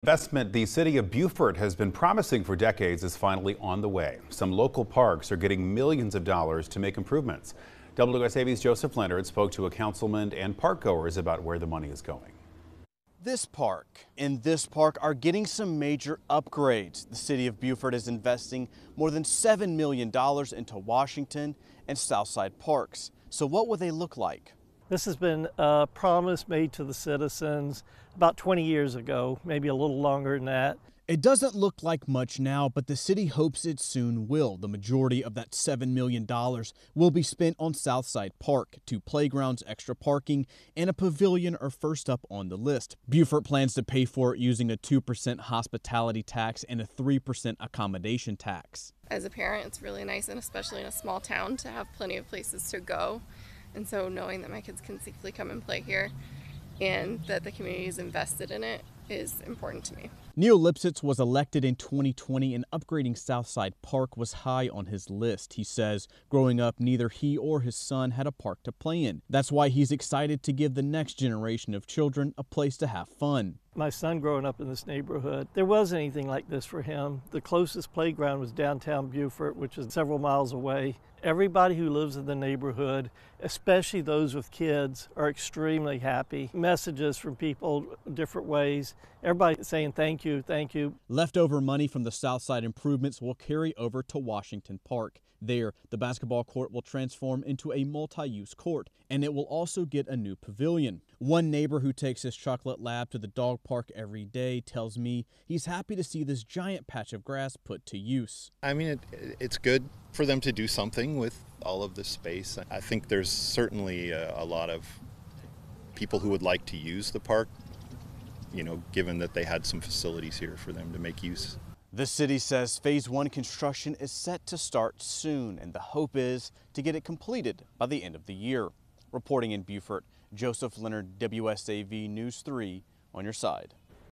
Investment the City of Beaufort has been promising for decades is finally on the way. Some local parks are getting millions of dollars to make improvements. WSAV's Joseph Leonard spoke to a councilman and park goers about where the money is going. This park and this park are getting some major upgrades. The City of Beaufort is investing more than $7 million into Washington and Southside parks. So what will they look like? This has been a promise made to the citizens about 20 years ago, maybe a little longer than that. It doesn't look like much now, but the city hopes it soon will. The majority of that $7 million will be spent on Southside Park. 2 playgrounds, extra parking, and a pavilion are first up on the list. Beaufort plans to pay for it using a 2% hospitality tax and a 3% accommodation tax. As a parent, it's really nice, and especially in a small town, to have plenty of places to go. And so knowing that my kids can safely come and play here and that the community is invested in it is important to me. Neil Lipsitz was elected in 2020 and upgrading Southside Park was high on his list. He says growing up, neither he or his son had a park to play in. That's why he's excited to give the next generation of children a place to have fun. My son growing up in this neighborhood, there wasn't anything like this for him. The closest playground was downtown Beaufort, which is several miles away. Everybody who lives in the neighborhood, especially those with kids, are extremely happy. Messages from people different ways. Everybody saying thank you, thank you. Leftover money from the Southside improvements will carry over to Washington Park. There, the basketball court will transform into a multi-use court, and it will also get a new pavilion. One neighbor who takes his chocolate lab to the dog park every day tells me he's happy to see this giant patch of grass put to use. I mean, it's good for them to do something with all of this space. I think there's certainly a lot of people who would like to use the park, you know, given that they had some facilities here for them to make use. The city says Phase 1 construction is set to start soon, and the hope is to get it completed by the end of the year. Reporting in Beaufort, Joseph Leonard, WSAV News 3 on your side.